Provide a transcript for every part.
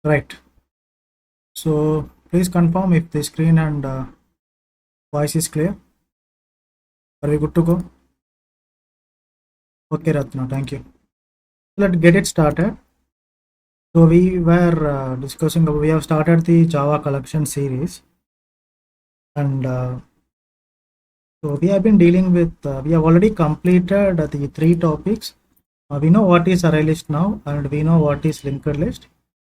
Right. So please confirm if the screen and voice is clear. Are we good to go? Okay, Ratna, thank you. Let's get it started. So we were discussing, we have started the Java collection series, and so we have been dealing with, we have already completed the three topics. We know what is array list now, and we know what is linked list,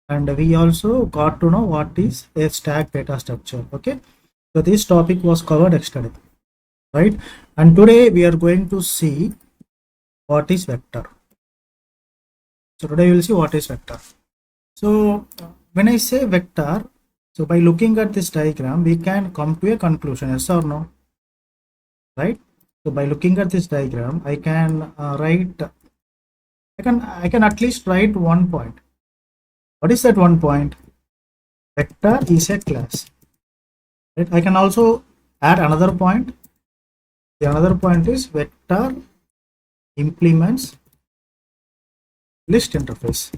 and we also got to know what is a stack data structure. Okay, so this topic was covered yesterday, right? And today we are going to see what is vector. So today we will see what is vector. So when I say vector, so by looking at this diagram, we can come to a conclusion, yes or no, right? So by looking at this diagram, I can I can at least write one point. What is that one point? Vector is a class. Right? I can also add another point. The another point is vector implements list interface.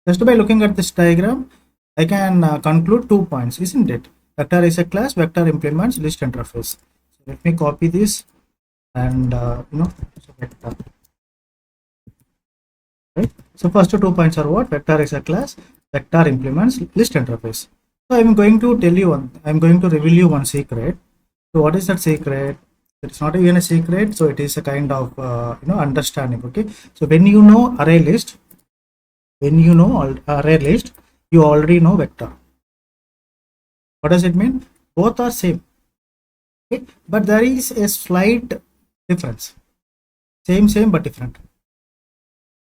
Just by looking at this diagram, I can conclude 2 points, isn't it? Vector is a class, vector implements list interface. So let me copy this and so vector. Right? So first 2 points are what? Vector is a class, vector implements list interface. So I'm going to tell you one, I'm going to reveal you one secret. So what is that secret? It's not even a secret, so it is a kind of understanding. Okay, so when you know array list, you already know vector. What does it mean? Both are same. Okay, but there is a slight difference. Same but different.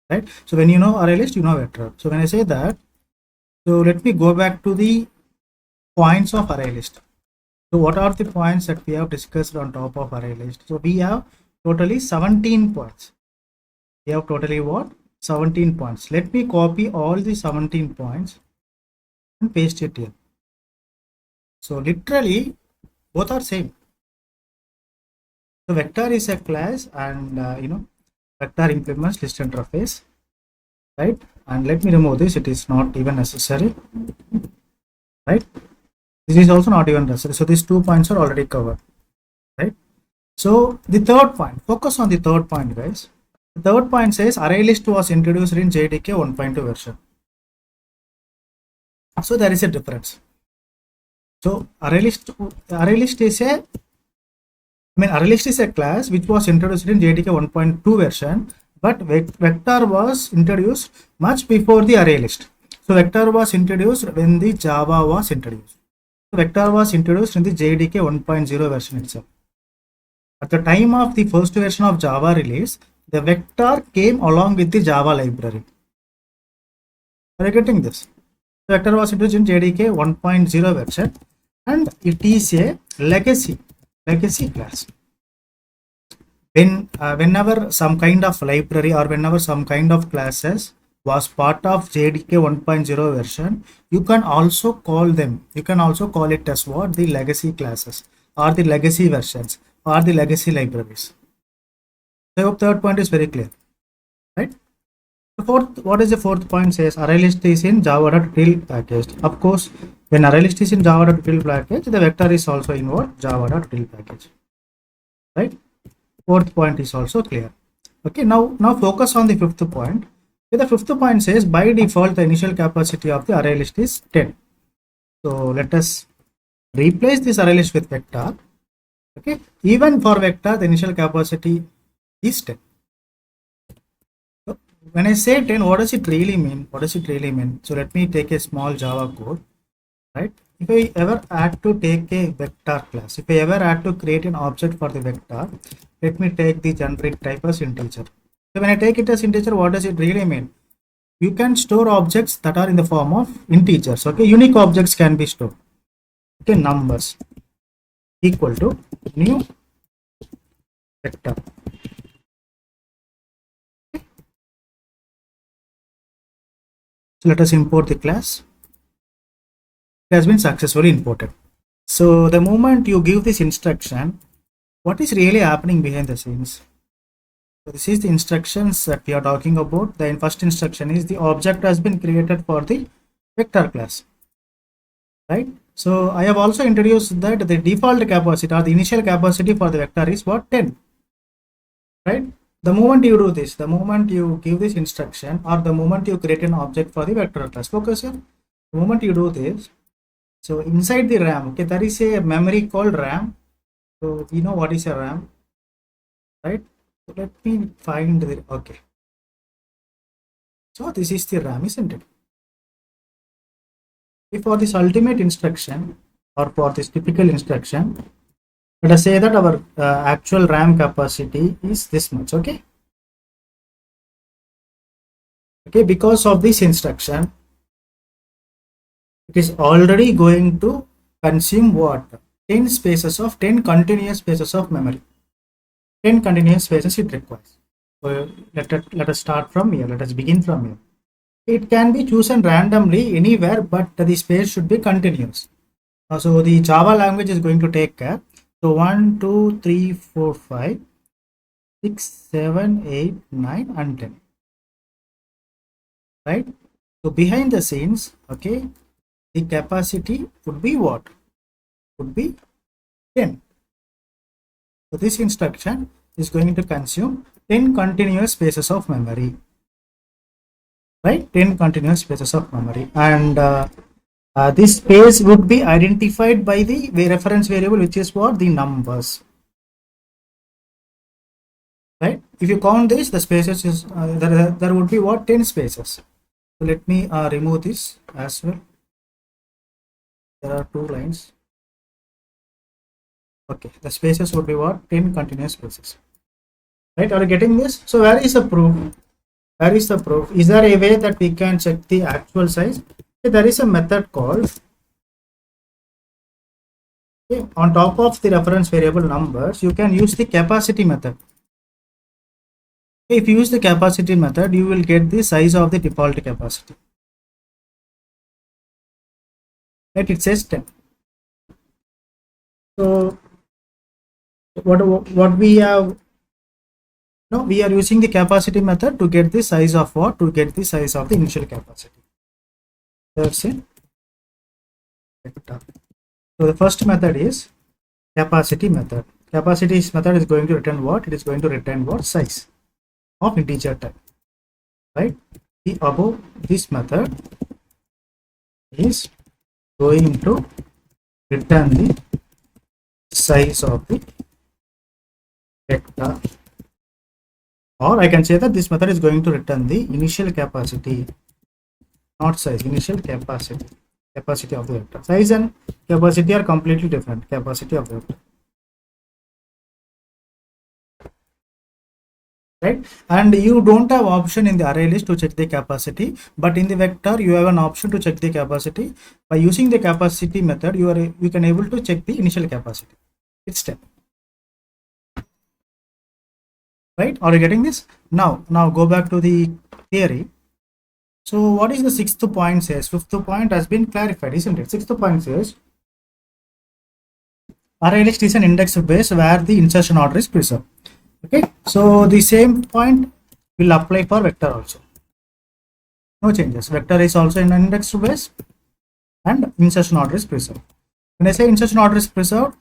Right? So when you know array list, you know vector. So when I say that, so let me go back to the points of array list. So what are the points that we have discussed on top of array list? So we have totally 17 points. We have totally what? 17 points. Let me copy all the 17 points and paste it here. So literally both are same. So vector is a class, and vector implements list interface, right? And let me remove this. It is not even necessary, right? This is also not even necessary. So these 2 points are already covered, right? So the third point, focus on the third point, guys. The third point says array list was introduced in JDK 1.2 version. So there is a difference. So array list is a array list is a class which was introduced in JDK 1.2 version, but vector was introduced much before the array list. So vector was introduced when the Java was introduced. So vector was introduced in the JDK 1.0 version itself. At the time of the first version of Java release, the vector came along with the Java library. Are you getting this? The vector was introduced in JDK 1.0 version, and it is a legacy class. Whenever some kind of library or whenever some kind of classes was part of JDK 1.0 version, you can also call them. You can also call it as what? The legacy classes or the legacy versions or the legacy libraries. I hope third point is very clear, right? The fourth, what is the fourth point says? Array list is in java.util package. Of course, when array list is in java.util package, the vector is also in what? Java.util package, right? Fourth point is also clear. Okay, now focus on the fifth point. Okay, the fifth point says by default the initial capacity of the array list is 10. So let us replace this array list with vector. Okay, even for vector the initial capacity is 10. So when I say 10, what does it really mean? What does it really mean? So let me take a small Java code, right? If I ever had to take a vector class, if I ever had to create an object for the vector, let me take the generic type as integer. So when I take it as integer, what does it really mean? You can store objects that are in the form of integers. Okay, unique objects can be stored. Okay, numbers equal to new vector. So let us import the class. It has been successfully imported. So the moment you give this instruction, what is really happening behind the scenes? So this is the instructions that we are talking about. The first instruction is the object has been created for the vector class, right? So I have also introduced that the default capacity or the initial capacity for the vector is what, 10, right? The moment you do this, the moment you give this instruction, or the moment you create an object for the vector class, focus here. The moment you do this, so inside the RAM, okay, there is a memory called RAM. So we know what is a RAM, right? So let me find the, okay. So this is the RAM, isn't it? If for this ultimate instruction or for this typical instruction, let us say that our actual RAM capacity is this much, okay? Okay, because of this instruction, it is already going to consume what? 10 spaces of 10 continuous spaces of memory. 10 continuous spaces it requires. So let us start from here. Let us begin from here. It can be chosen randomly anywhere, but the space should be continuous. So the Java language is going to take care. So 1, 2, 3, 4, 5, 6, 7, 8, 9, and 10. Right? So behind the scenes, okay, the capacity would be what? Would be 10. So this instruction is going to consume 10 continuous spaces of memory. Right? 10 continuous spaces of memory. And this space would be identified by the reference variable, which is what? The numbers. Right? If you count this, the spaces is there would be what? 10 spaces. So let me remove this as well. There are 2 lines. Okay, the spaces would be what? 10 continuous spaces. Right? Are you getting this? So where is the proof? Where is the proof? Is there a way that we can check the actual size? Okay, there is a method called, okay, on top of the reference variable numbers, you can use the capacity method. If you use the capacity method, you will get the size of the default capacity. Right? It says 10. So what we have, no, we are using the capacity method to get the size of what? To get the size of the initial capacity. That's it. So the first method is capacity method. Capacity method is going to return what? It is going to return what? Size of integer type. Right? The above this method is going to return the size of the vector, or I can say that this method is going to return the initial capacity, not size, initial capacity of the vector. Size and capacity are completely different. Capacity of the vector, right? And you don't have option in the array list to check the capacity, but in the vector you have an option to check the capacity. By using the capacity method, you can able to check the initial capacity. It's 10. Right? Are you getting this? Now go back to the theory. So what is the 6th point says? 5th point has been clarified, isn't it? 6th point says array list is an index base where the insertion order is preserved. Okay, so the same point will apply for vector also. No changes. Vector is also in an index base and insertion order is preserved. When I say insertion order is preserved,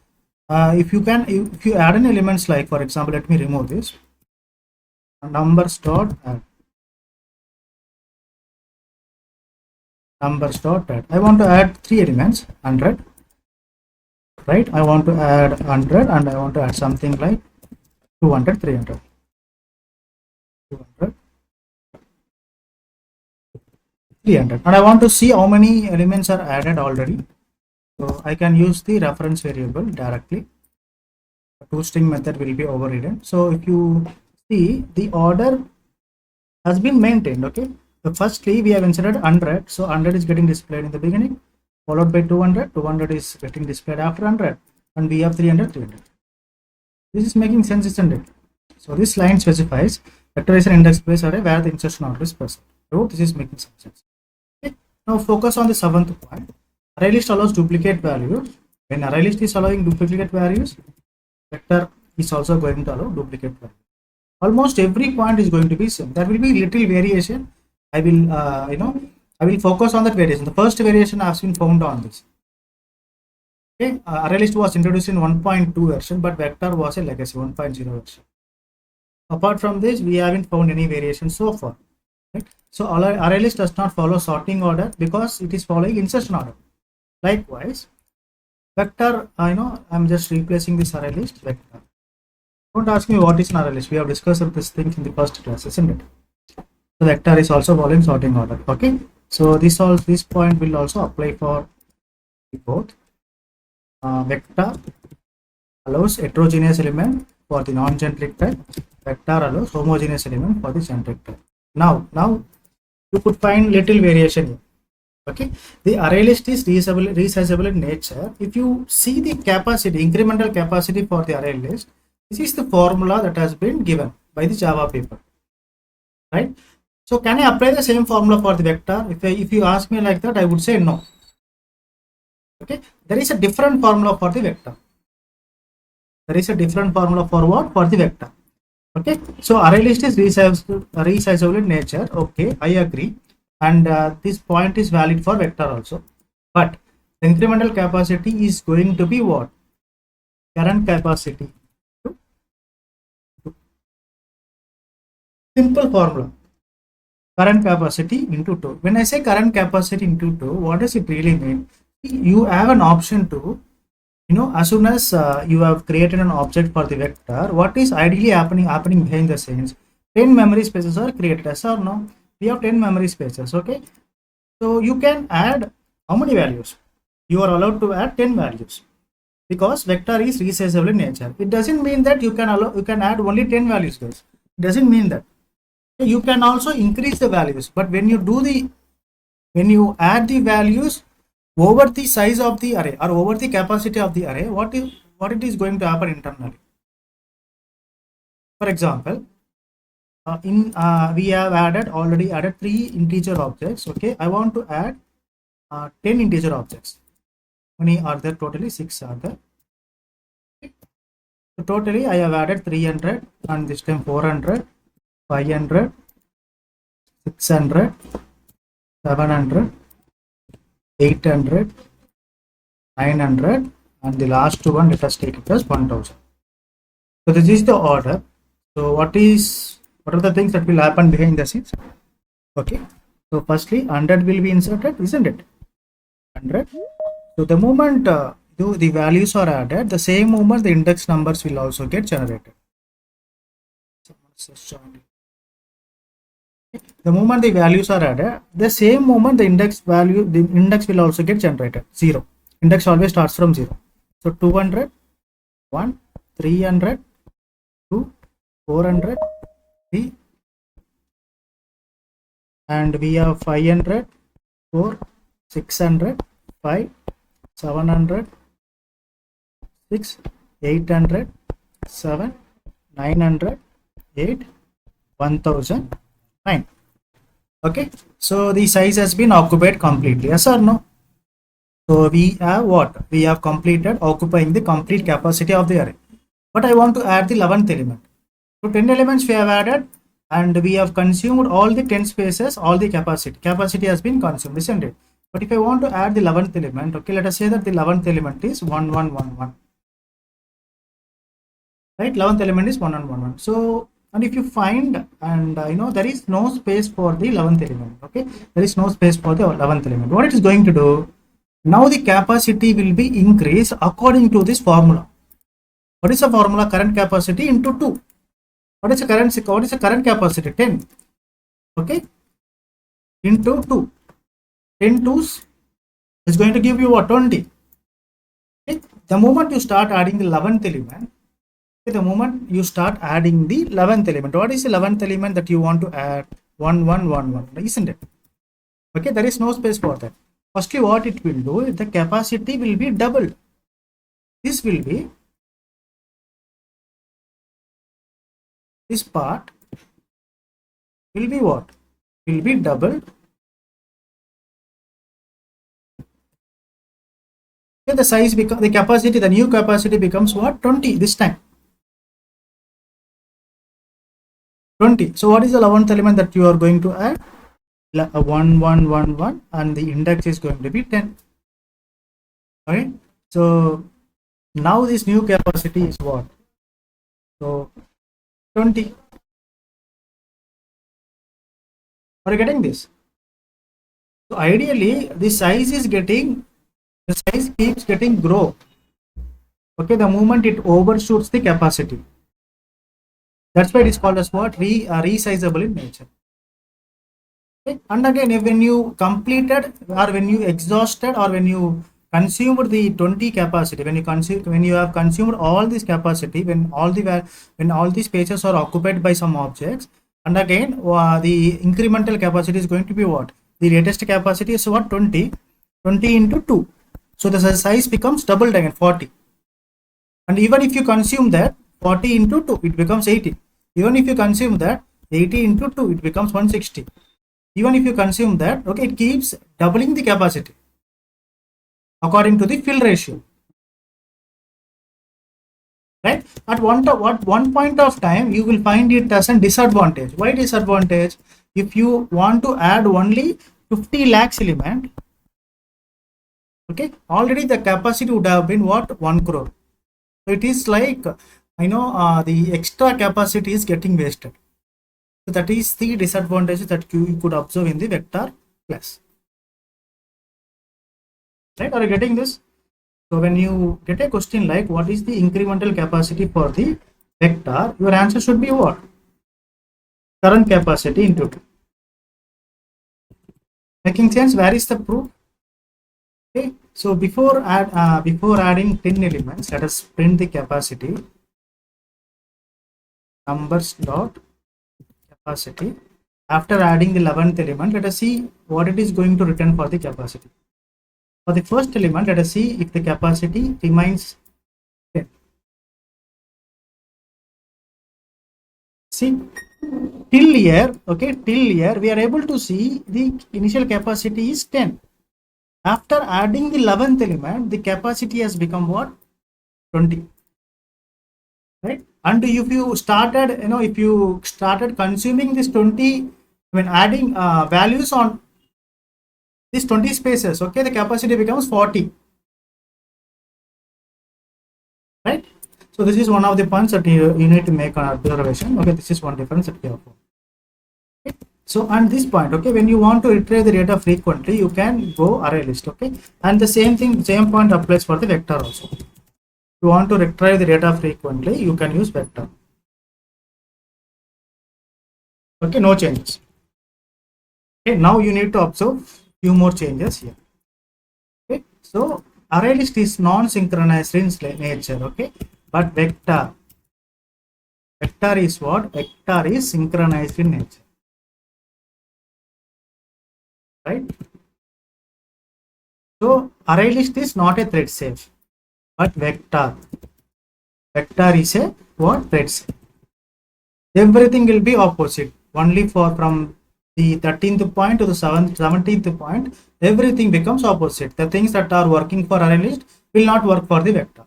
if you add in elements, like for example, let me remove this numbers dot add. Numbers dot add. I want to add 3 elements, 100. Right? I want to add 100 and I want to add something like 200, 300. 200, 300. And I want to see how many elements are added already. So I can use the reference variable directly. The toString method will be overridden. So if you see, the order has been maintained. Okay. So firstly, we have inserted 100. So 100 is getting displayed in the beginning, followed by 200. 200 is getting displayed after 100. And we have 300, 300. This is making sense, isn't it? So this line specifies vector is an index based array where the insertion order is present. So this is making some sense. Okay. Now focus on the 7th point. Array list allows duplicate values. When array list is allowing duplicate values, vector is also going to allow duplicate values. Almost every point is going to be same. There will be little variation. I will I will focus on that variation. The first variation has been found on this. Okay, array list was introduced in 1.2 version, but vector was a legacy 1.0 version. Apart from this, we haven't found any variation so far. Right? So array list does not follow sorting order because it is following insertion order. Likewise, vector, I'm just replacing this array list vector. Don't ask me what is an array list. We have discussed this thing in the first class, isn't it? The vector is also following sorting order. Okay, so this point will also apply for both. Vector allows heterogeneous element for the non-generic type. Vector allows homogeneous element for the generic type. Now you could find little variation here. Okay, the array list is resizable in nature. If you see the capacity, incremental capacity for the array list, this is the formula that has been given by the Java paper, right? So can I apply the same formula for the vector? If you ask me like that, I would say no. Okay, there is a different formula for the vector. There is a different formula for what? For the vector. Okay, so array list is resizable in nature. Okay, I agree, and this point is valid for vector also. But the incremental capacity is going to be what? Current capacity. Simple formula. Current capacity into 2. When I say current capacity into 2, what does it really mean? You have an option to, as soon as you have created an object for the vector, what is ideally happening behind the scenes? 10 memory spaces are created, yes or no? We have 10 memory spaces, okay? So you can add how many values? You are allowed to add 10 values because vector is resizable in nature. It doesn't mean that you can add only 10 values, guys. It doesn't mean that. You can also increase the values, but when you add the values over the size of the array or over the capacity of the array, what it is going to happen internally? For example, we have already added 3 integer objects. Okay, I want to add 10 integer objects. How many are there? Totally 6 are there. Okay. So totally I have added 300 and this time 400, 500, 600, 700, 800, 900, and the last one, let us take it as 1000. So this is the order. So what are the things that will happen behind the scenes? Okay, so firstly 100 will be inserted, isn't it? 100. So the moment the values are added, the same moment the index numbers will also get generated. The moment the values are added, the same moment the index will also get generated. 0. Index always starts from 0. So 200, 1, 300, 2, 400, 3, and we have 500, 4, 600, 5, 700, 6, 800, 7, 900, 8, 1009. Okay, so the size has been occupied completely, yes or no? So we have what? We have completed occupying the complete capacity of the array. But I want to add the 11th element. So 10 elements we have added and we have consumed all the 10 spaces, all the capacity. Capacity has been consumed, isn't it? But if I want to add the 11th element, okay, let us say that the 11th element is 1111. Right, 11th element is 1111. So, and if you find, and there is no space for the 11th element, okay, there is no space for the 11th element. What it is going to do? Now the capacity will be increased according to this formula. What is the formula? Current capacity into 2. What is the current capacity? 10. Okay, into 2. 10 twos is going to give you what? 20. Okay, the moment you start adding the 11th element, the moment you start adding the 11th element, what is the 11th element that you want to add? 1111, isn't it? Okay, there is no space for that. Firstly, what it will do, the capacity will be doubled. This part will be what? Will be doubled. Okay, the size becomes, the capacity, the new capacity becomes what? 20 this time. 20. So what is the 11th element that you are going to add? 1 1 1 1, and the index is going to be 10. Okay, so now this new capacity is what? So 20. Are you getting this? So ideally the size keeps getting grow. Okay, the moment it overshoots the capacity. That's why it is called as what? Resizable in nature. Okay? And again, if when you completed, or when you exhausted, or when you consumed the 20 capacity, when you have consumed all this capacity, when all the spaces are occupied by some objects, and again the incremental capacity is going to be what? The latest capacity is what? 20 into 2. So the size becomes doubled again, 40. And even if you consume that 40 into 2, it becomes 80. Even if you consume that 80 into 2, it becomes 160. Even if you consume that, okay, it keeps doubling the capacity according to the fill ratio. Right? At one point of time, you will find it as a disadvantage. Why disadvantage? If you want to add only 50 lakhs element, okay, already the capacity would have been what? 1 crore. So it is like, the extra capacity is getting wasted. So that is the disadvantage that you could observe in the vector class. Right? Are you getting this? So when you get a question like what is the incremental capacity for the vector, your answer should be what? Current capacity into 2. Making sense? Where is the proof? Okay. So before adding 10 elements, let us print the capacity. Numbers dot capacity. After adding the 11th element, let us see what it is going to return for the capacity. For the first element, let us see if the capacity remains 10. See, till here, okay, till here we are able to see the initial capacity is 10. After adding the 11th element, the capacity has become what? 20. Right? And if you started consuming this 20, when adding values on these 20 spaces, okay, the capacity becomes 40. Right? So this is one of the points that you need to make an observation. Okay, this is one difference that we have. Okay. So on this point, okay, when you want to retrieve the data frequently, you can go array list. Okay, and the same point applies for the vector also. If you want to retrieve the data frequently, you can use vector. Okay, no changes. Okay, now you need to observe few more changes here. Okay, so array list is non-synchronized in nature. Okay, but vector is what? Vector is synchronized in nature. Right? So array list is not a thread safe, but vector is a what? Thread safe. Everything will be opposite. Only from the 13th point to the 17th point, everything becomes opposite. The things that are working for array list will not work for the vector.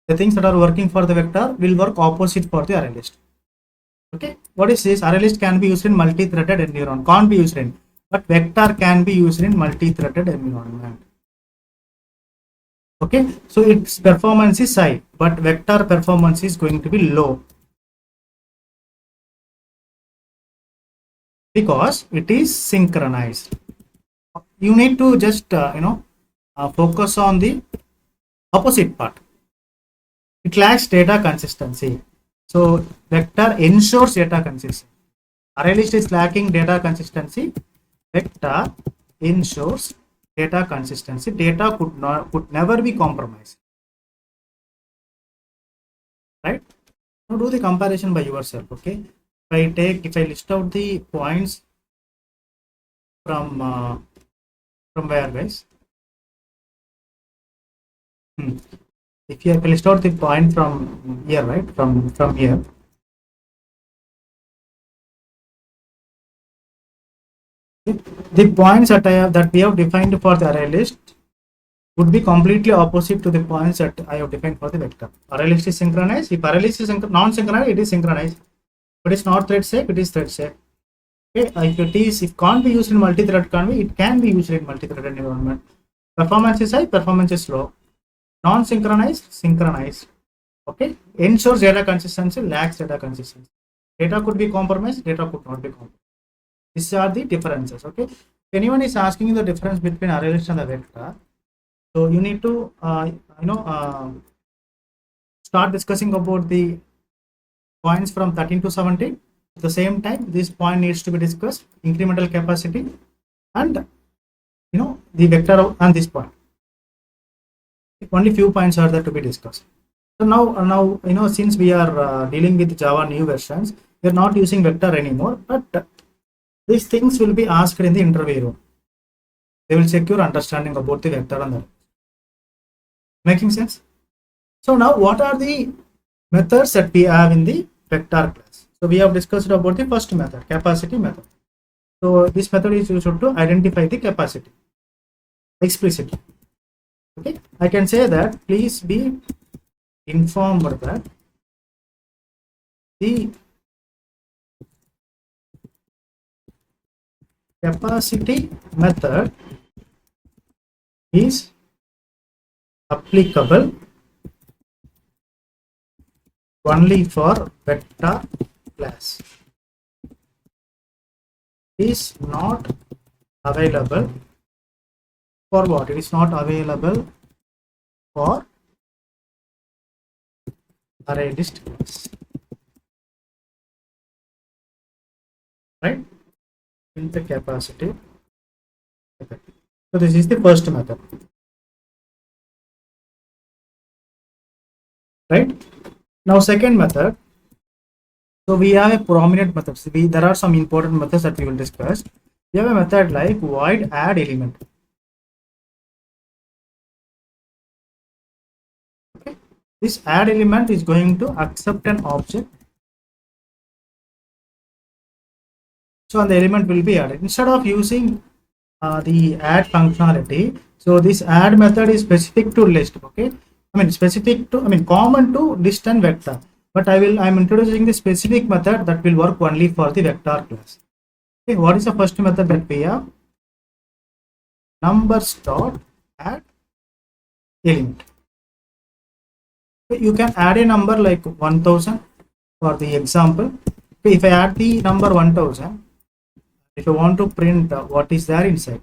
The things that are working for the vector will work opposite for the array list. Okay, what is this? Array list can be used in multi-threaded environment. Can't be used in, but vector can be used in multi-threaded environment. Okay, so its performance is high, but vector performance is going to be low because it is synchronized. You need to just focus on the opposite part. It lacks data consistency. So vector ensures data consistency. Array list is lacking data consistency. Vector ensures data consistency. Data could never be compromised. Right? Now do the comparison by yourself. Okay. If I list out the points from where, guys? If you list out the point from here, right? From here. The points that we have defined for the array list would be completely opposite to the points that I have defined for the vector. Array list is synchronized. If array list is non-synchronized, it is synchronized. But it's not thread safe, it is thread safe. Okay, if can't be used in multi-thread convey, it can be used in multi-thread environment. Performance is high, performance is low. Non-synchronized, synchronized. Okay, ensures data consistency, lacks data consistency. Data could be compromised, data could not be compromised. These are the differences. Okay, if anyone is asking the difference between array list and the vector, so you need to start discussing about the points from 13 to 17. At the same time, this point needs to be discussed, incremental capacity and the vector and this point. Only few points are there to be discussed. So now since we are dealing with Java new versions, we are not using vector anymore, but these things will be asked in the interview room. They will check your understanding about the vector and the making sense. So now what are the methods that we have in the vector class? So we have discussed about the first method, capacity method. So this method is used to identify the capacity explicitly. Okay, I can say that please be informed that the capacity method is applicable only for vector class. It is not available for what? It is not available for array list class. Right? In the capacity. So this is the first method. Right? Now second method. So we have a prominent method. There are some important methods that we will discuss. We have a method like void add element. Okay. This add element is going to accept an object. So the element will be added. Instead of using the add functionality, so this add method is specific to list. Okay, common to list and vector. But I'm introducing the specific method that will work only for the vector class. Okay, what is the first method that we have? Numbers dot add element. You can add a number like 1000 for the example. Okay, if I add the number 1000, if I want to print what is there inside,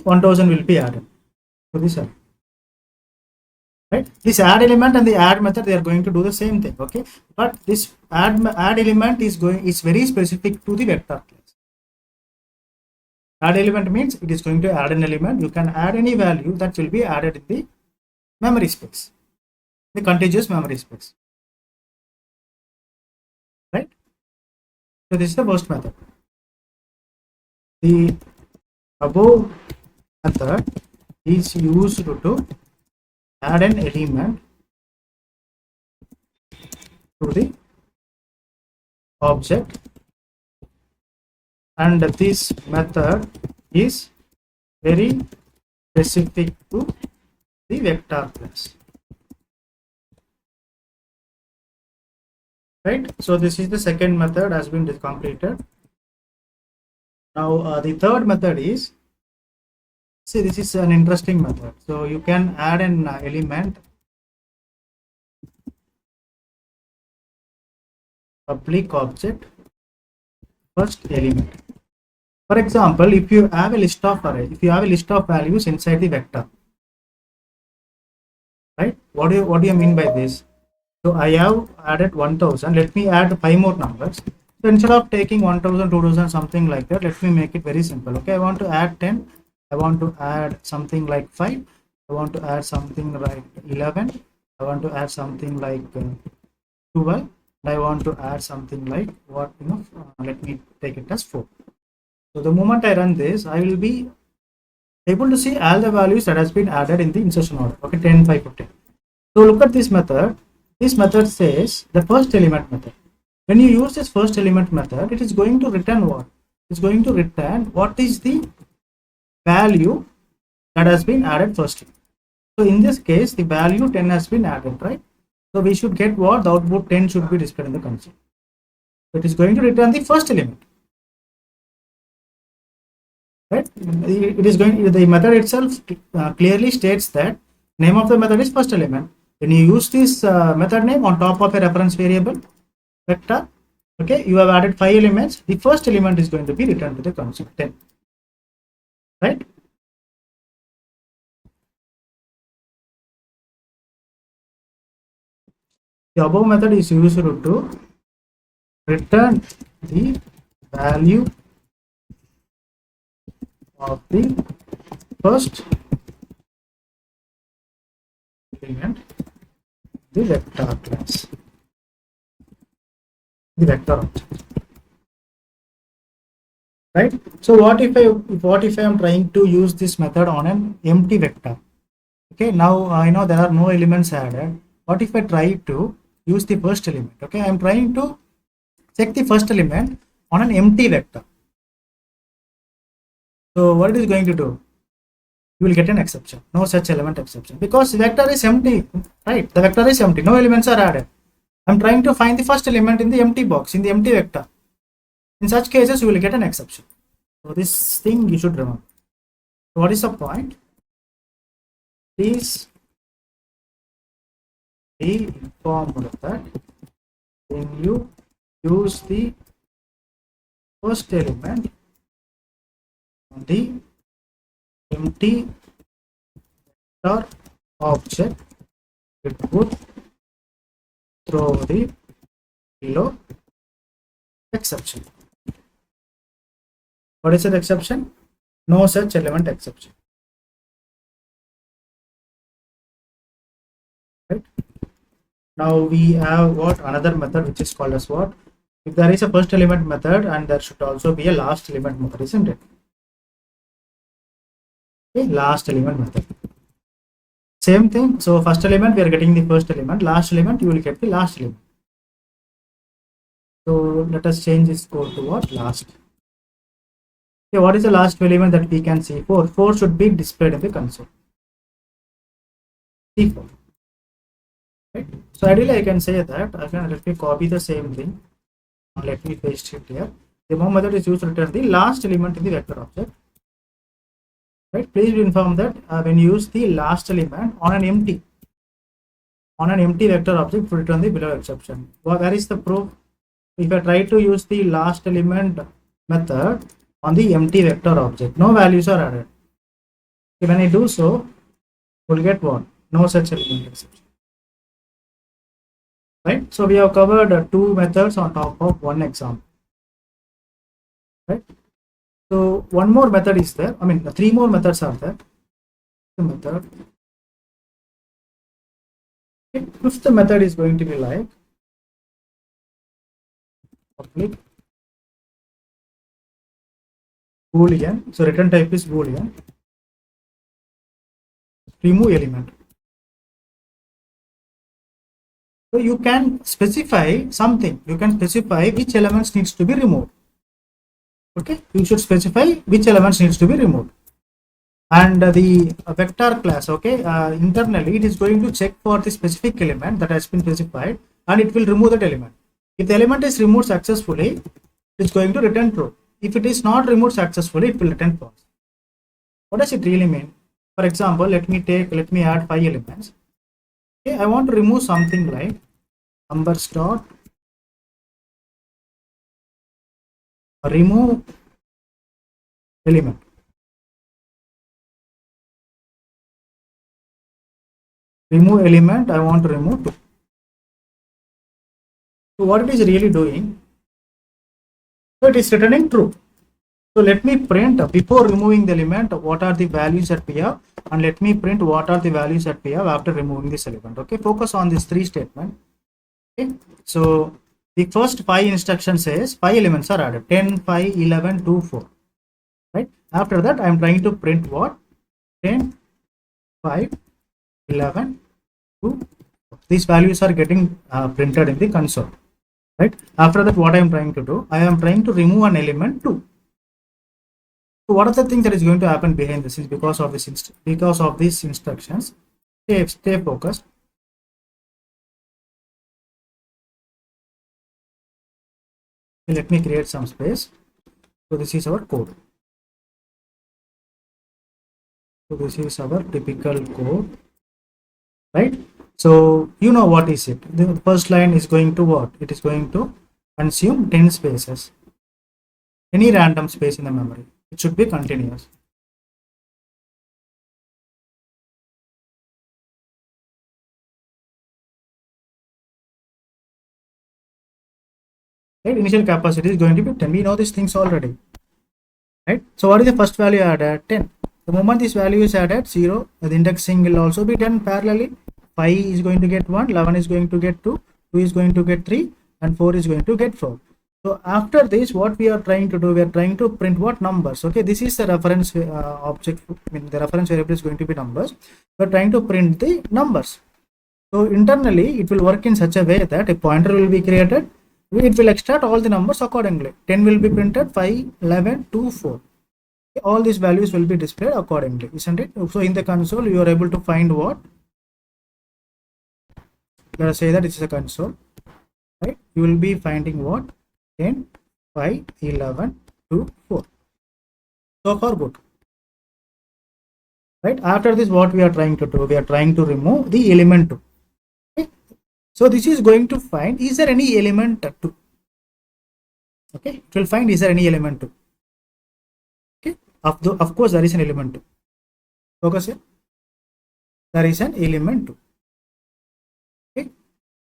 1000 will be added to this array. Right, this add element and the add method, they are going to do the same thing. Okay, but this add element is very specific to the vector class. Add element means it is going to add an element. You can add any value that will be added in the memory space, the contiguous memory space. Right, so this is the first method. The above method is used to add an element to the object, and this method is very specific to the vector class. Right, so this is the second method has been completed. Now the third method is, see, this is an interesting method. So you can add an element, public object, first element. For example, if you have a list of array, if you have a list of values inside the vector, right? What do you mean by this? So I have added 1000. Let me add 5 more numbers. So instead of taking 1000, 2000, something like that, let me make it very simple. Okay, I want to add 10. I want to add something like 5. I want to add something like 11. I want to add something like 12. I want to add something like what, let me take it as 4. So the moment I run this, I will be able to see all the values that has been added in the insertion order. Okay, 10, 5, 15. So look at this method. This method says the first element method. When you use this first element method, it is going to return what? It's going to return what is the value that has been added first. So in this case, the value 10 has been added, right? So we should get what? The output 10 should be displayed in the console. It is going to return the first element, right? It is going, the method itself clearly states that name of the method is first element. When you use this method name on top of a reference variable vector, okay, you have added 5 elements. The first element is going to be returned to the console 10, right? The above method is used to return the value of the first element, the vector class, the vector object, right? So what if I am trying to use this method on an empty vector? Okay, now I know there are no elements added. What if I try to use the first element? Okay, I am trying to check the first element on an empty vector. So what it is going to do? You will get an exception. No such element exception, because the vector is empty, right? The vector is empty. No elements are added. I'm trying to find the first element in the empty box, in the empty vector. In such cases, you will get an exception. So this thing you should remember. So what is the point? Please be informed that when you use the first element on the empty vector object, it would throw the below exception. What is the exception? No such element exception. Right? Now we have what? Another method which is called as what? If there is a first element method, and there should also be a last element method, isn't it? Okay, last element method. Same thing. So first element we are getting the first element, last element you will get the last element. So let us change this code to what? Last. Okay, what is the last element that we can see? 4. 4 should be displayed in the console. C4. Right? So ideally I can say that let me copy the same thing and let me paste it here. The move method is used to return the last element in the vector object. Right? Please be informed that when you use the last element on an empty vector object to return the below exception. Where is the proof? If I try to use the last element method on the empty vector object, no values are added. When I do so, we'll get what? No such element exception. Right? So we have covered 2 methods on top of 1 example. Right? So one more method is there. I mean, 3 more methods are there. The method. Okay. Fifth method is going to be like public Boolean. So return type is Boolean. Remove element. So you can specify something. You can specify which elements needs to be removed. Okay, you should specify which elements needs to be removed. And the vector class, okay, internally it is going to check for the specific element that has been specified, and it will remove that element. If the element is removed successfully, it is going to return true. If it is not removed successfully, it will return false. What does it really mean? For example, let me add 5 elements. Okay, I want to remove something like numbers dot remove element. Remove element, I want to remove 2. So what it is really doing? So it is returning true. So let me print before removing the element what are the values that we have, and let me print what are the values that we have after removing this element. Okay, focus on these 3 statements. Okay, so the first 5 instructions says 5 elements are added: 10, 5, 11, 2, 4. Right? After that, I am trying to print what? 10, 5, 11, 2, 4. These values are getting printed in the console. Right? After that, what I am trying to do? I am trying to remove an element 2. So what are the things that is going to happen behind the scenes because of these instructions? Stay focused. Let me create some space. So this is our code. So this is our typical code, right? So you know what is it? The first line is going to what? It is going to consume 10 spaces, any random space in the memory. It should be continuous. Right? Initial capacity is going to be 10. We know these things already. Right? So what is the first value added? 10. The moment this value is added, 0, the indexing will also be done parallelly. 5 is going to get 1, 11 is going to get 2, 2 is going to get 3, and 4 is going to get 4. So after this, what we are trying to do, we are trying to print what numbers. Okay, this is the reference object. I mean, the reference variable is going to be numbers. We are trying to print the numbers. So internally, it will work in such a way that a pointer will be created. It will extract all the numbers accordingly. 10 will be printed, 5, 11, 2, 4. All these values will be displayed accordingly, isn't it? So in the console, you are able to find what? Let us say that this is a console, right? You will be finding what? 10, 5, 11, 2, 4. So far good. Right? After this, what we are trying to do? We are trying to remove the element 2. Okay? So this is going to find, is there any element 2? Okay, it will find, is there any element 2? Okay, of course there is an element 2. Focus here. There is an element 2. Okay,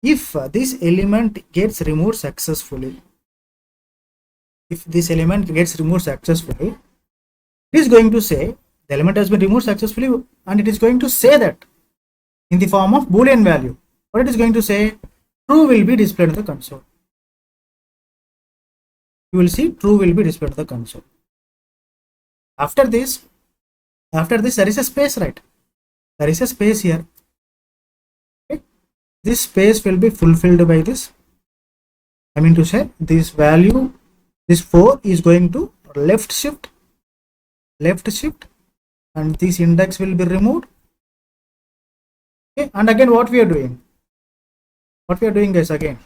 if this element gets removed successfully, it is going to say the element has been removed successfully, and it is going to say that in the form of Boolean value. What it is going to say? True will be displayed in the console. You will see true will be displayed in the console. After this, there is a space, right? There is a space here. Okay. This space will be fulfilled by this. I mean to say, this value, this 4 is going to left shift, and this index will be removed. Okay. And again, what we are doing? Is again,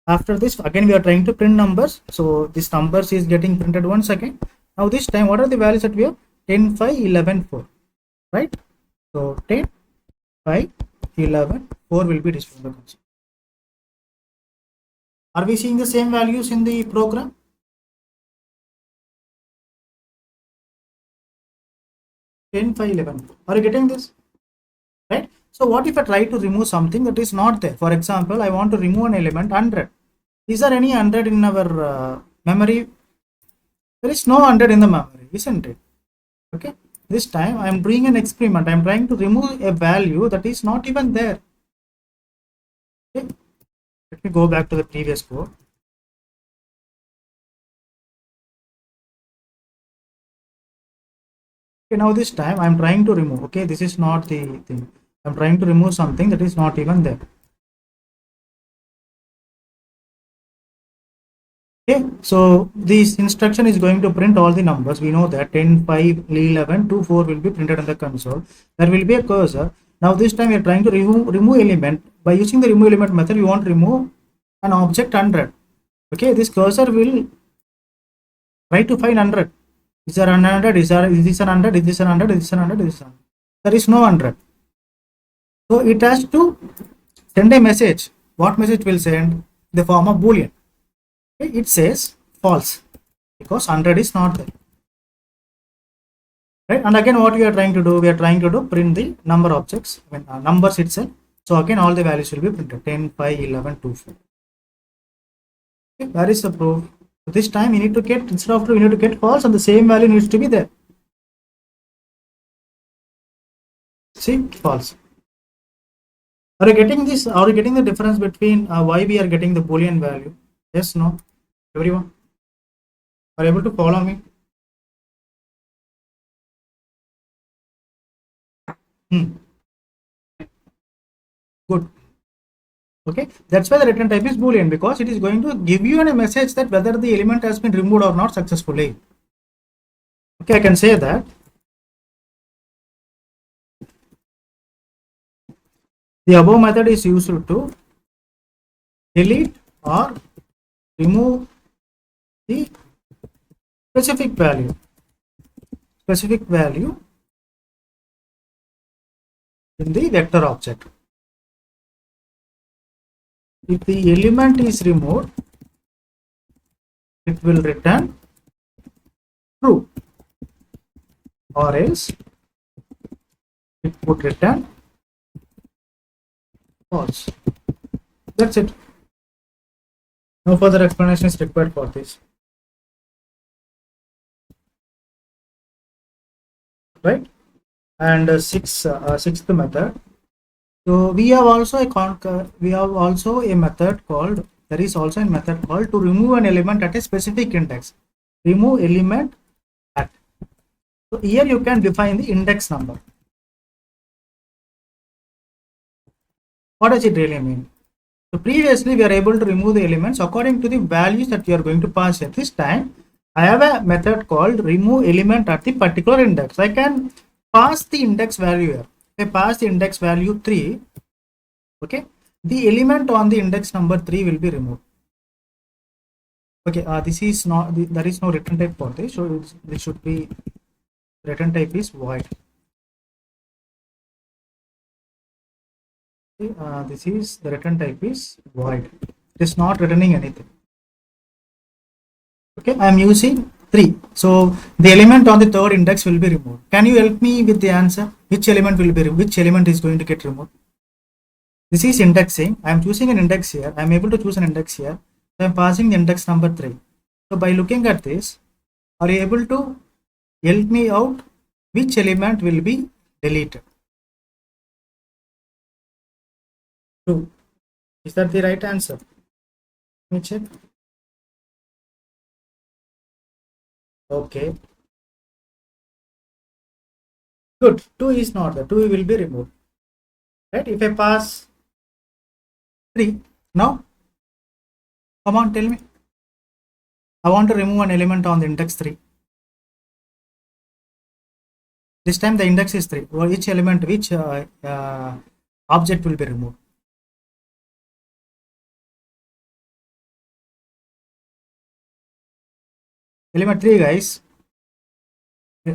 after this, again we are trying to print numbers. So this numbers is getting printed once again. Now this time, what are the values that we have? 10, 5, 11, 4, right? So 10, 5, 11, 4 will be displayed in the console. Are we seeing the same values in the program? 10, 5, 11, 4. Are you getting this? Right? So what if I try to remove something that is not there? For example, I want to remove an element 100. Is there any 100 in our memory? There is no 100 in the memory, isn't it? Okay. This time I am doing an experiment. I am trying to remove a value that is not even there. Okay. Let me go back to the previous code. Okay, now this time I am trying to remove. Okay, this is not the thing. I am trying to remove something that is not even there. Okay, so this instruction is going to print all the numbers. We know that 10, 5, 11, 2, 4 will be printed on the console. There will be a cursor. Now this time we are trying to remove element. By using the remove element method, we want to remove an object 100. Okay, this cursor will try to find 100. Is there 100? Is this 100? Is this 100? Is this 100? Is this 100? There is no 100. So it has to send a message. What message will send? The form of Boolean. Okay, it says false because 100 is not there. Right? And again, what we are trying to do? We are trying to print the number objects, I mean, numbers itself. So again, all the values will be printed: 10, 5, 11, 2, 4. Okay, where is the proof? So this time you need to get, instead of true, you need to get false, and the same value needs to be there. See, false. Are you getting this? Are you getting the difference between why we are getting the Boolean value? Yes, no? Everyone? Are you able to follow me? Good. Okay, that's why the return type is Boolean, because it is going to give you a message that whether the element has been removed or not successfully. Okay, I can say that the above method is used to delete or remove specific value in the vector object. If the element is removed, it will return true, or else it would return false. That's it. No further explanation is required for this. Right? And sixth method. So we have also a method called, there is also a method called to remove an element at a specific index. Remove element at. So here you can define the index number. What does it really mean? So previously we are able to remove the elements according to the values that we are going to pass at this time. I have a method called remove element at the particular index. I can pass the index value here. If I pass the index value 3, okay, the element on the index number 3 will be removed. Okay, this is not, there is no return type for this, so this should be, return type is void. Okay, this is, the return type is void. It is not returning anything. Okay, I am using 3. So the element on the third index will be removed. Can you help me with the answer? Which element will be, which element is going to get removed? This is indexing. I am choosing an index here. I am able to choose an index here. So I am passing the index number 3. So by looking at this, are you able to help me out? Which element will be deleted? 2. Is that the right answer? Let me check. Okay. Good. 2 is not there. 2 will be removed. Right? If I pass 3, now, come on, tell me. I want to remove an element on the index 3. This time the index is 3. Or each element, which object will be removed? Element 3, guys.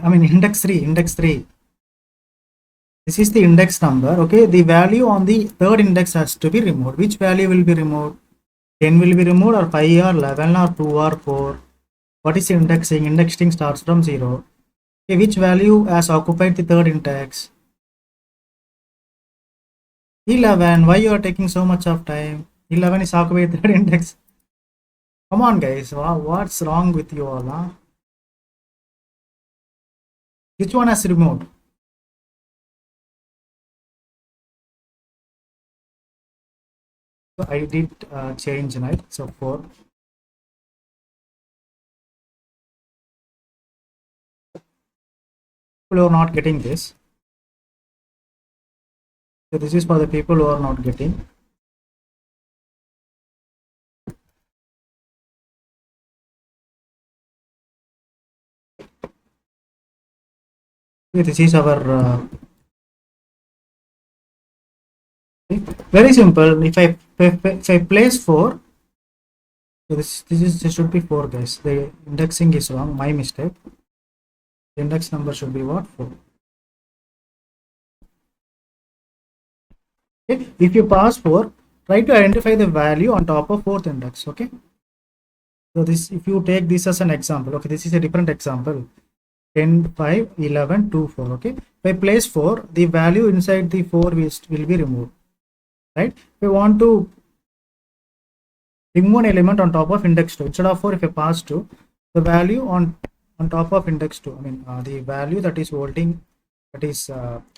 I mean index 3. This is the index number. Okay, the value on the third index has to be removed. Which value will be removed? 10 will be removed, or 5 or 11 or 2 or 4? What is indexing? Indexing starts from 0. Okay, which value has occupied the third index? 11. Why you are taking so much of time? 11 is occupied the third index. Come on, guys. Wow, what's wrong with you all? Huh? Which one has removed? So I did change, right? So 4. People who are not getting this. So this is for the people who are not getting. Okay, this is our very simple. If I place 4, so this should be 4, guys. The indexing is wrong. My mistake. The index number should be what? 4. Okay. If you pass 4, try to identify the value on top of 4th index. Okay. So this, if you take this as an example, okay, this is a different example. 10, 5, 11, 2, 4. Okay. If I place 4, the value inside the 4 will be removed. Right. If I want to remove an element on top of index 2, instead of 4, if I pass 2, the value on top of index 2, I mean the value that is holding, that is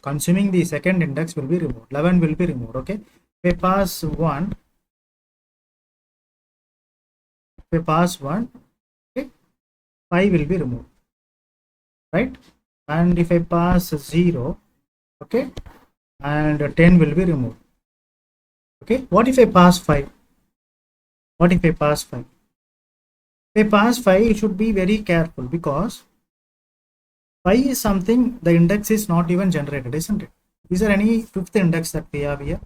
consuming the second index will be removed. 11 will be removed. Okay. If I pass 1, okay, 5 will be removed. Right. And if I pass 0, okay, and 10 will be removed. Okay. What if I pass 5? What if I pass 5? If I pass 5, you should be very careful, because 5 is something, the index is not even generated, isn't it? Is there any 5th index that we have here?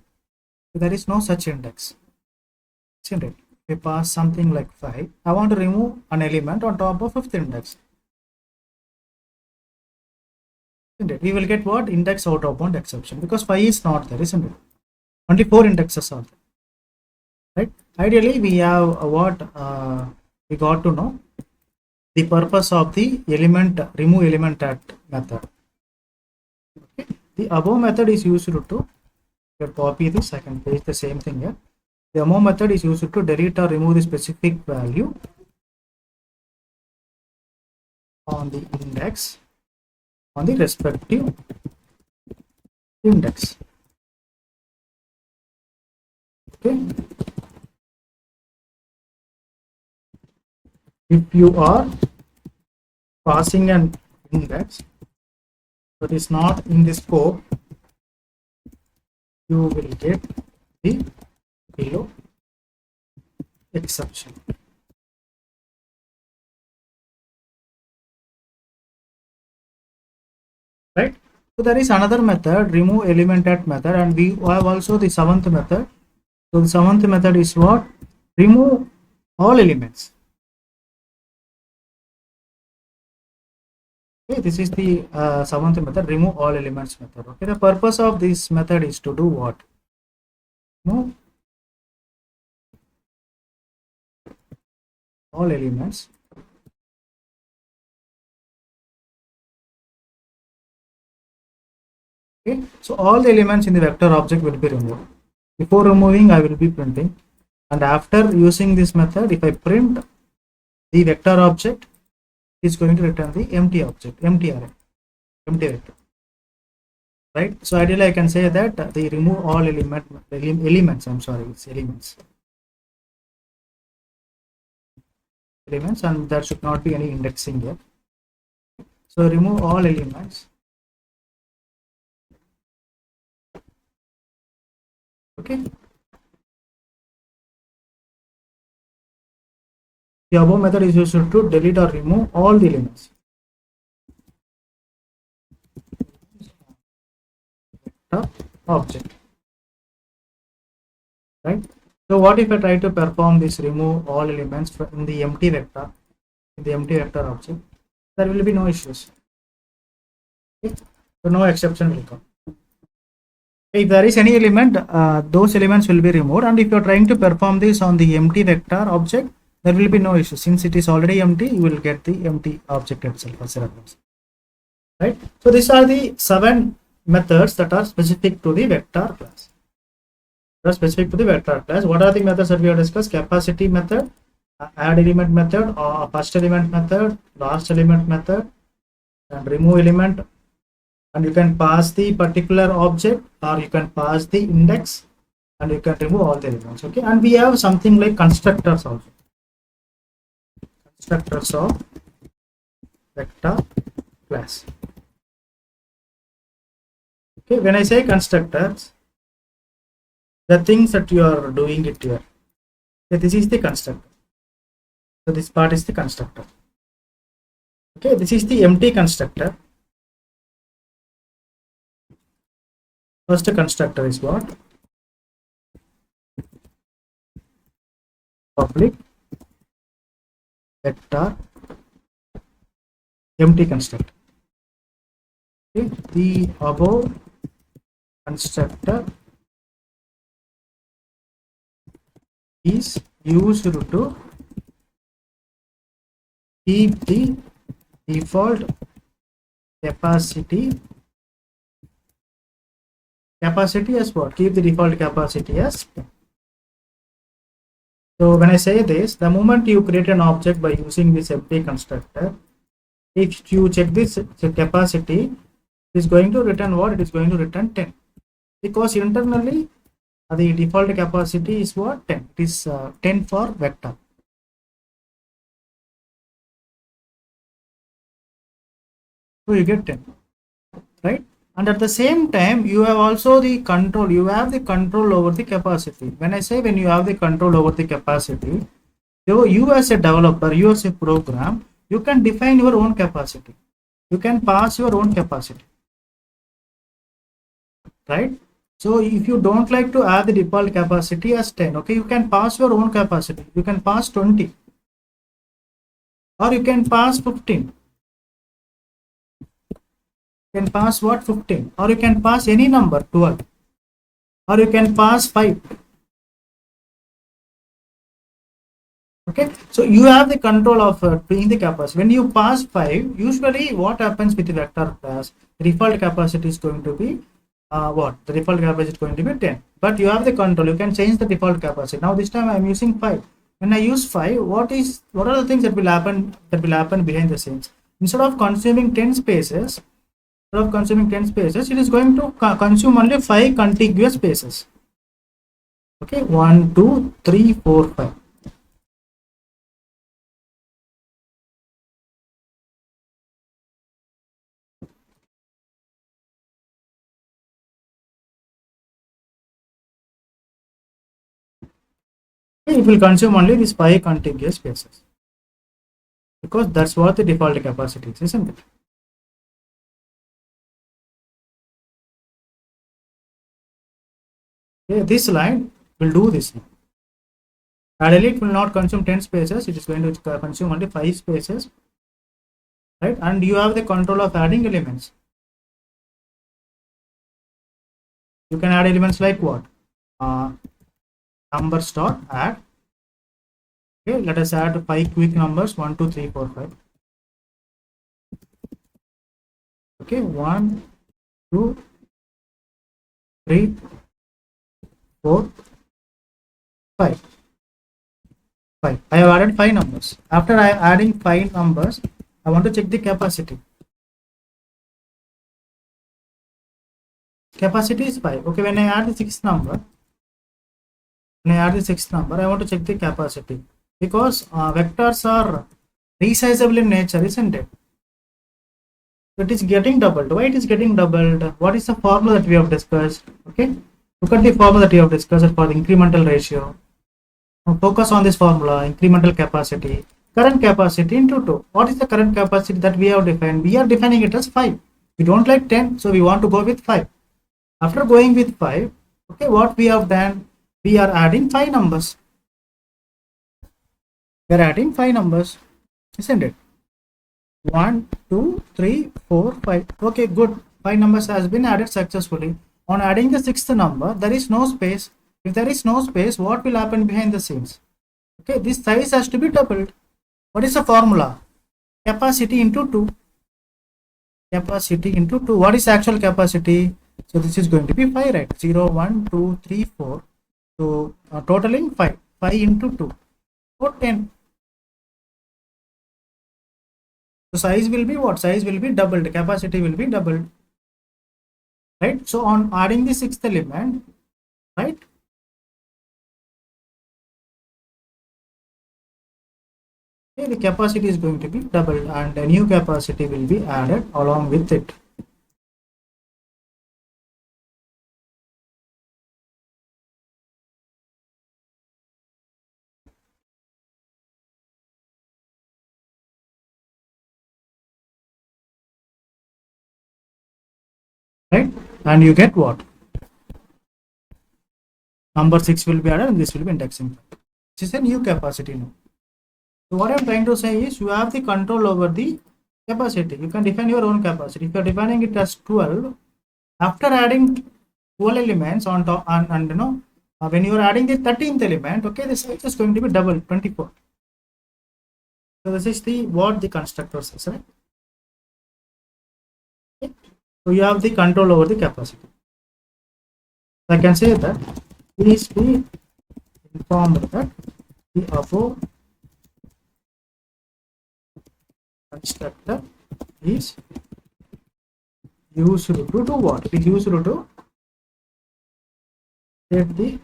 There is no such index, isn't it? If I pass something like 5, I want to remove an element on top of 5th index. isn't it? We will get what? Index out of bound exception, because 5 is not there, isn't it? Only 4 indexes are there, right? Ideally, we have what we got to know the purpose of the element remove element at method. Okay. The above method is used to copy this. I can paste the same thing here. The above method is used to delete or remove the specific value on the index on the respective index. Okay. If you are passing an index that is not in the scope, you will get the below exception. Right? So there is another method, remove element at method, and we have also the seventh method. So the seventh method is what? Remove all elements. Okay, this is the seventh method, remove all elements method. Okay, the purpose of this method is to do what? Remove all elements. Okay, so all the elements in the vector object will be removed. Before removing, I will be printing, and after using this method, if I print the vector object, it is going to return the empty object, empty array, empty vector. Right? So ideally, I can say that they remove all elements. I'm sorry, it's elements, and there should not be any indexing here. So remove all elements. Okay. The above method is used to delete or remove all the elements. Object. Right? So what if I try to perform this remove all elements in the empty vector, object? There will be no issues. Okay? So no exception will come. If there is any element, those elements will be removed, and if you are trying to perform this on the empty vector object, there will be no issue. Since it is already empty, you will get the empty object itself as a reference. Right? So these are the 7 methods that are specific to the vector class. What are the methods that we have discussed? Capacity method, add element method, or first element method, last element method, and remove element. And you can pass the particular object, or you can pass the index, and you can remove all the elements. Okay, and we have something like constructors also. Constructors of vector class. Okay, when I say constructors, the things that you are doing it here. Okay, this is the constructor. So this part is the constructor. Okay, this is the empty constructor. First constructor is what? Public vector empty constructor. Okay, the above constructor is used to keep the default capacity as what? Keep the default capacity as 10. So when I say this, the moment you create an object by using this empty constructor, if you check this capacity, it is going to return what? It is going to return 10, because internally the default capacity is what? 10. It is 10 for vector. So you get 10, right? And at the same time, you have also the control. You have the control over the capacity. When I say when you have the control over the capacity, so you as a developer, you as a program, you can define your own capacity. You can pass your own capacity, right? So if you don't like to add the default capacity as 10, okay, you can pass your own capacity. You can pass 20, or you can pass 15. You can pass what? 15, or you can pass any number 12, or you can pass 5. Okay, so you have the control of doing the capacity. When you pass 5, usually what happens with the vector class, the default capacity is going to be what? The default capacity is going to be 10, but you have the control. You can change the default capacity. Now this time I am using 5. When I use 5, what are the things that will happen behind the scenes? Instead of consuming 10 spaces, it is going to consume only 5 contiguous spaces. Okay, 1, 2, 3, 4, 5. It will consume only these 5 contiguous spaces, because that's what the default capacity is, isn't it? Okay, this line will do this. Ideally, it will not consume 10 spaces, it is going to consume only 5 spaces, right? And you have the control of adding elements. You can add elements like what? Number star add. Okay, let us add 5 quick numbers, 1, 2, 3, 4, 5. Okay, 1, 2, 3, 4, 5. 5. I have added 5 numbers. After I am adding 5 numbers, I want to check the capacity. Capacity is 5. Okay, when I add the sixth number, I want to check the capacity, because vectors are resizable in nature, isn't it? It is getting doubled. Why it is getting doubled? What is the formula that we have discussed? Okay, look at the formula that we have discussed for the incremental ratio. Now focus on this formula: incremental capacity, current capacity into 2. What is the current capacity that we have defined? We are defining it as 5. We don't like 10, so we want to go with 5. After going with 5, okay, what we have done, we are adding 5 numbers. We are adding 5 numbers, isn't it? 1, 2, 3, 4, 5. Okay, good. 5 numbers has been added successfully. On adding the sixth number, there is no space. If there is no space, what will happen behind the scenes? Okay, this size has to be doubled. What is the formula? Capacity into 2. Capacity into 2. What is actual capacity? So this is going to be 5, right? 0, 1, 2, 3, 4. So totaling 5. 5 into 2. So 10. So size will be what? Size will be doubled. Capacity will be doubled. Right? So on adding the sixth element, right? Okay, the capacity is going to be doubled, and a new capacity will be added along with it. Right? And you get what? Number 6 will be added, and this will be indexing. This is a new capacity now. So what I'm trying to say is, you have the control over the capacity. You can define your own capacity. If you're defining it as 12, after adding 12 elements on top, and you know, when you are adding the 13th element, okay, the size is going to be double, 24. So this is the what the constructor says, right? Okay. So you have the control over the capacity. I can say that please be informed that the above constructor is used to do what? It is used to set the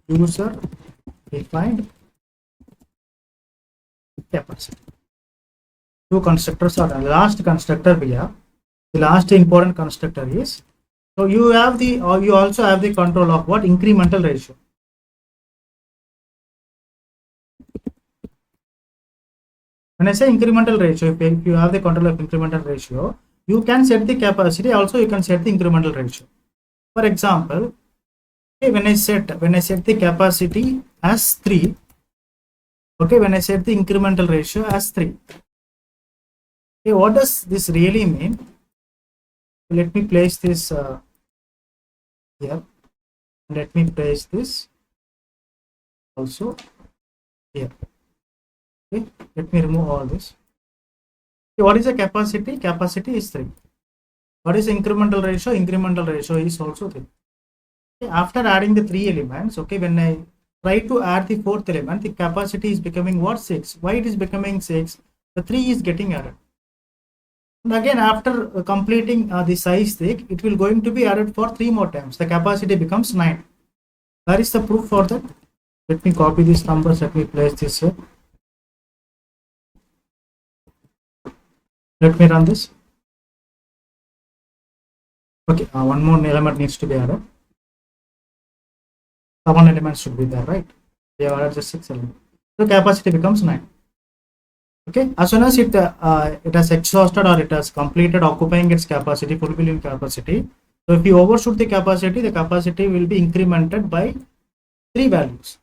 user defined capacity. Two constructors are the last constructor we have. The last important constructor is, so you have the, or you also have the control of what? Incremental ratio. When I say incremental ratio, if you have the control of incremental ratio, you can set the capacity, also you can set the incremental ratio. For example, okay, when I set the capacity as 3, Okay, when I set the incremental ratio as 3. Okay, what does this really mean? Let me place this here. Let me place this also here. Okay, let me remove all this. Okay, what is the capacity? Capacity is 3. What is incremental ratio? Incremental ratio is also 3. Okay, after adding the 3 elements, okay, when I try to add the 4th element, the capacity is becoming what? 6. Why it is becoming 6? The 3 is getting added. And again, after completing the size thick, it will going to be added for 3 more times. The capacity becomes 9. Where is the proof for that? Let me copy these numbers. Let me place this here. Let me run this. Okay, one more element needs to be added. 7 elements should be there, right? We have added just 6 elements. So capacity becomes 9. Okay, as soon as it has exhausted or it has completed occupying its capacity, fulfilling capacity. So if you overshoot the capacity will be incremented by 3 values.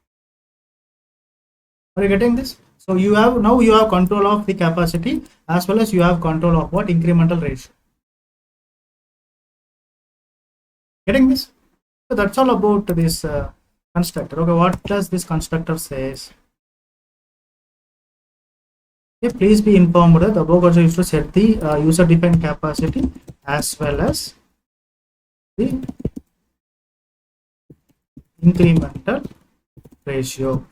Are you getting this? So you have now you have control of the capacity as well as you have control of what? Incremental ratio. Getting this? So that's all about this constructor. Okay, what does this constructor says? Okay, please be informed that the above also used to set the user defined capacity as well as the incremental ratio.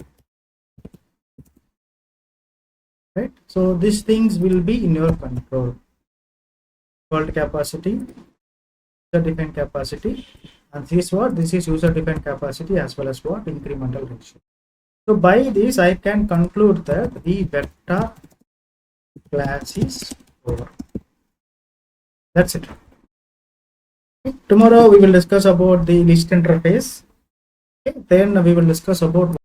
Right? So these things will be in your control. Default capacity, user defined capacity, and this is what? This is user defined capacity as well as what? Incremental ratio. So by this I can conclude that the vector class is over. That's it. Okay. Tomorrow we will discuss about the list interface. Okay. Then we will discuss about